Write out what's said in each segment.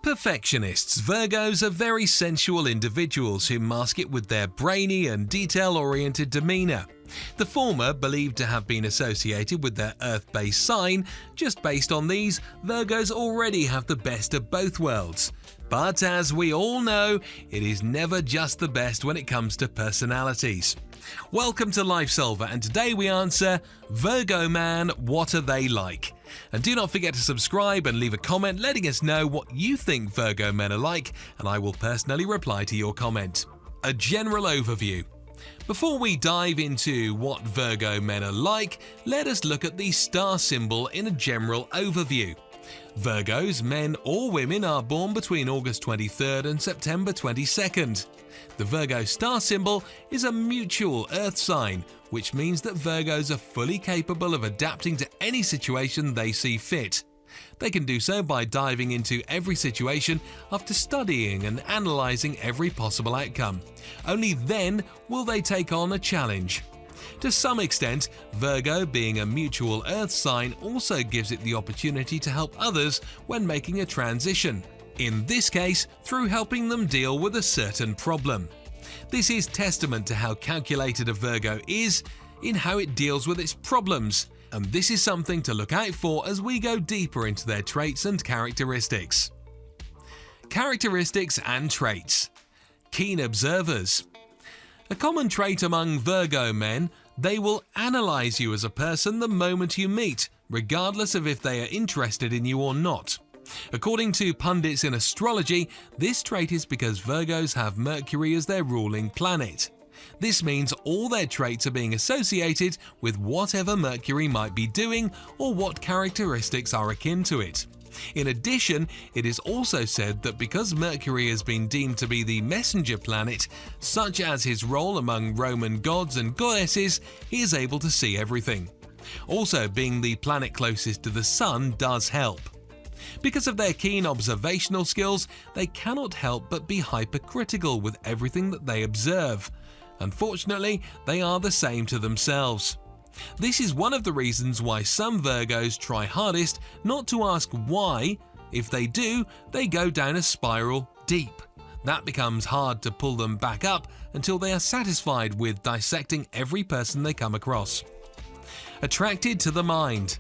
Perfectionists Virgos are very sensual individuals who mask it with their brainy and detail-oriented demeanour. The former believed to have been associated with their Earth-based sign. Just based on these, Virgos already have the best of both worlds. But as we all know, it is never just the best when it comes to personalities. Welcome to Lifesolver, and today we answer, Virgo Man, what are they like? And do not forget to subscribe and leave a comment letting us know what you think Virgo men are like, and I will personally reply to your comment. A general overview. Before we dive into what Virgo men are like, let us look at the star symbol in a general overview. Virgos, men or women, are born between August 23rd and September 22nd. The Virgo star symbol is a mutual earth sign, which means that Virgos are fully capable of adapting to any situation they see fit. They can do so by diving into every situation after studying and analysing every possible outcome. Only then will they take on a challenge. To some extent, Virgo, being a mutual earth sign, also gives it the opportunity to help others when making a transition. In this case, through helping them deal with a certain problem. This is testament to how calculated a Virgo is in how it deals with its problems, and this is something to look out for as we go deeper into their traits and characteristics. Characteristics and traits. Keen observers. A common trait among Virgo men, they will analyze you as a person the moment you meet, regardless of if they are interested in you or not. According to pundits in astrology, this trait is because Virgos have Mercury as their ruling planet. This means all their traits are being associated with whatever Mercury might be doing or what characteristics are akin to it. In addition, it is also said that because Mercury has been deemed to be the messenger planet, such as his role among Roman gods and goddesses, he is able to see everything. Also, being the planet closest to the Sun does help. Because of their keen observational skills, they cannot help but be hypercritical with everything that they observe. Unfortunately, they are the same to themselves. This is one of the reasons why some Virgos try hardest not to ask why. If they do, they go down a spiral deep. That becomes hard to pull them back up until they are satisfied with dissecting every person they come across. Attracted to the mind.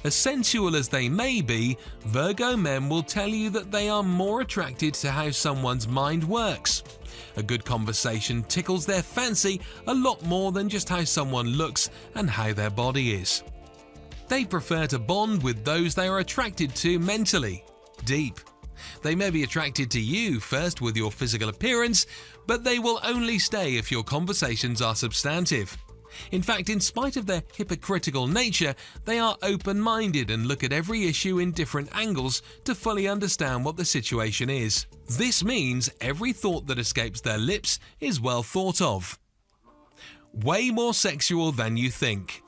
As sensual as they may be, Virgo men will tell you that they are more attracted to how someone's mind works. A good conversation tickles their fancy a lot more than just how someone looks and how their body is. They prefer to bond with those they are attracted to mentally. Deep. They may be attracted to you first with your physical appearance, but they will only stay if your conversations are substantive. In fact, in spite of their hypocritical nature, they are open-minded and look at every issue in different angles to fully understand what the situation is. This means every thought that escapes their lips is well thought of. Way more sexual than you think.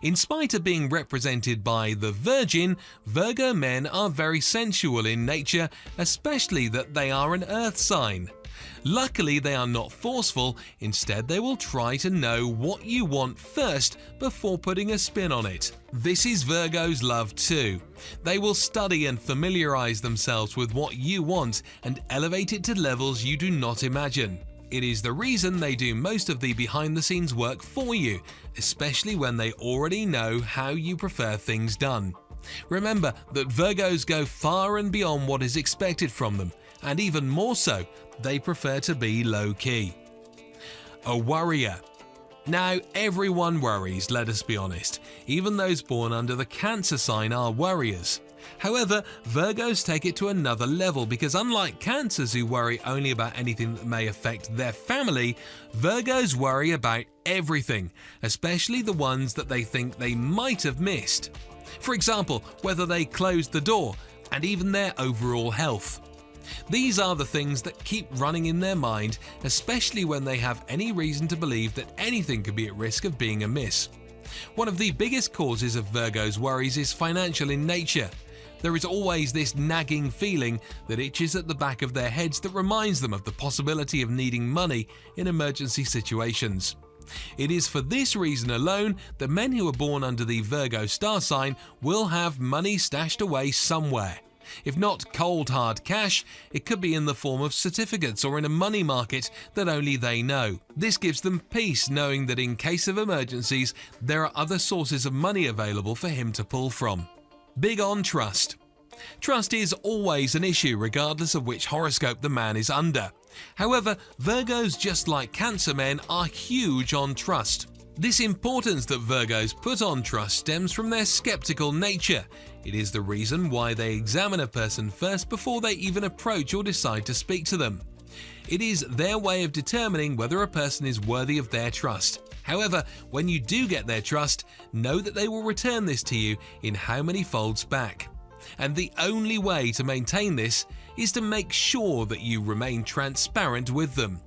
In spite of being represented by the Virgin, Virgo men are very sensual in nature, especially that they are an earth sign. Luckily, they are not forceful. Instead, they will try to know what you want first before putting a spin on it. This is Virgo's love too. They will study and familiarize themselves with what you want and elevate it to levels you do not imagine. It is the reason they do most of the behind-the-scenes work for you, especially when they already know how you prefer things done. Remember that Virgos go far and beyond what is expected from them, and even more so, they prefer to be low-key. A worrier. Now, everyone worries, let us be honest. Even those born under the Cancer sign are worriers. However, Virgos take it to another level because unlike Cancers who worry only about anything that may affect their family, Virgos worry about everything, especially the ones that they think they might have missed. For example, whether they closed the door, and even their overall health. These are the things that keep running in their mind, especially when they have any reason to believe that anything could be at risk of being amiss. One of the biggest causes of Virgo's worries is financial in nature. There is always this nagging feeling that itches at the back of their heads that reminds them of the possibility of needing money in emergency situations. It is for this reason alone that men who are born under the Virgo star sign will have money stashed away somewhere. If not cold hard cash, it could be in the form of certificates or in a money market that only they know. This gives them peace knowing that in case of emergencies, there are other sources of money available for him to pull from. Big on trust. Trust is always an issue regardless of which horoscope the man is under. However, Virgos, just like Cancer men, are huge on trust. This importance that Virgos put on trust stems from their skeptical nature. It is the reason why they examine a person first before they even approach or decide to speak to them. It is their way of determining whether a person is worthy of their trust. However, when you do get their trust, know that they will return this to you in how many folds back. And the only way to maintain this is to make sure that you remain transparent with them.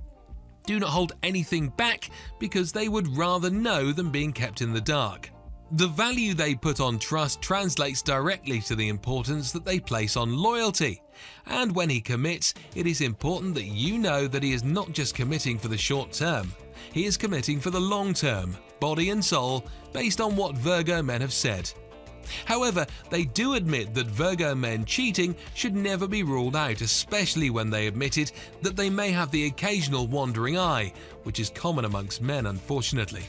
Do not hold anything back because they would rather know than being kept in the dark. The value they put on trust translates directly to the importance that they place on loyalty. And when he commits, it is important that you know that he is not just committing for the short term. He is committing for the long term, body and soul, based on what Virgo men have said. However, they do admit that Virgo men cheating should never be ruled out, especially when they admitted that they may have the occasional wandering eye, which is common amongst men, unfortunately.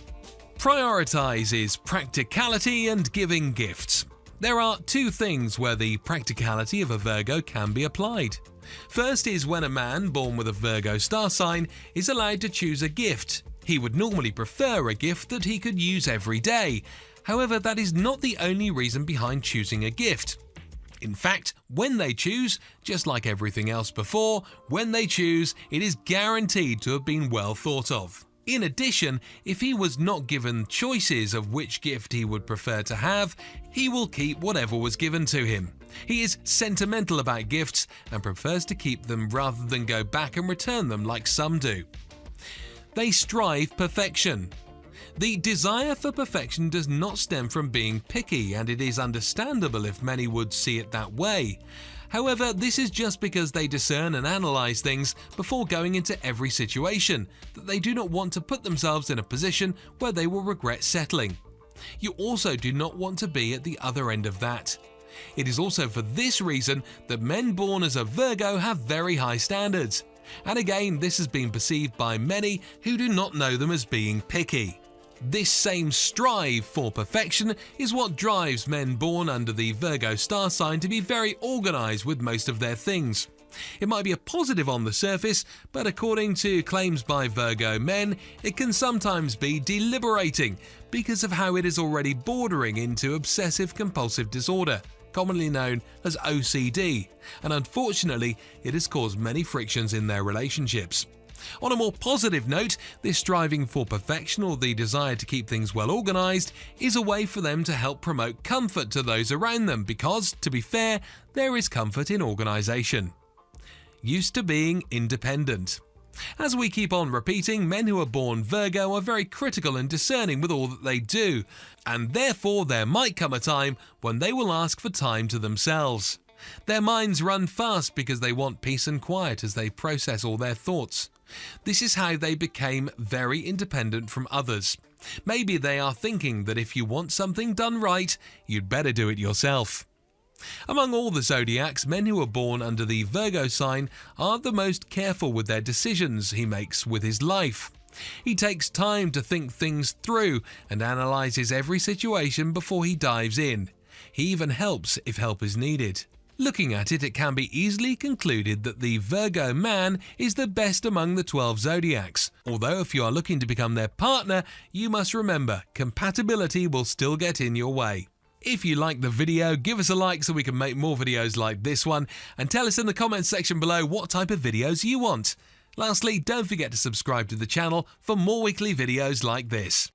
Prioritize is practicality and giving gifts. There are two things where the practicality of a Virgo can be applied. First is when a man born with a Virgo star sign is allowed to choose a gift. He would normally prefer a gift that he could use every day. However, that is not the only reason behind choosing a gift. In fact, when they choose, just like everything else before, when they choose, it is guaranteed to have been well thought of. In addition, if he was not given choices of which gift he would prefer to have, he will keep whatever was given to him. He is sentimental about gifts and prefers to keep them rather than go back and return them like some do. They strive perfection. The desire for perfection does not stem from being picky, and it is understandable if many would see it that way. However, this is just because they discern and analyze things before going into every situation, that they do not want to put themselves in a position where they will regret settling. You also do not want to be at the other end of that. It is also for this reason that men born as a Virgo have very high standards. And again, this has been perceived by many who do not know them as being picky. This same strive for perfection is what drives men born under the Virgo star sign to be very organized with most of their things. It might be a positive on the surface, but according to claims by Virgo men, it can sometimes be deliberating because of how it is already bordering into obsessive-compulsive disorder, commonly known as OCD, and unfortunately, it has caused many frictions in their relationships. On a more positive note, this striving for perfection or the desire to keep things well organized is a way for them to help promote comfort to those around them because, to be fair, there is comfort in organization. Used to being independent. As we keep on repeating, men who are born Virgo are very critical and discerning with all that they do, and therefore there might come a time when they will ask for time to themselves. Their minds run fast because they want peace and quiet as they process all their thoughts. This is how they became very independent from others. Maybe they are thinking that if you want something done right, you'd better do it yourself. Among all the zodiacs, men who are born under the Virgo sign are the most careful with their decisions he makes with his life. He takes time to think things through and analyzes every situation before he dives in. He even helps if help is needed. Looking at it, it can be easily concluded that the Virgo man is the best among the 12 zodiacs. Although if you are looking to become their partner, you must remember compatibility will still get in your way. If you like the video, give us a like so we can make more videos like this one, and tell us in the comments section below what type of videos you want. Lastly, don't forget to subscribe to the channel for more weekly videos like this.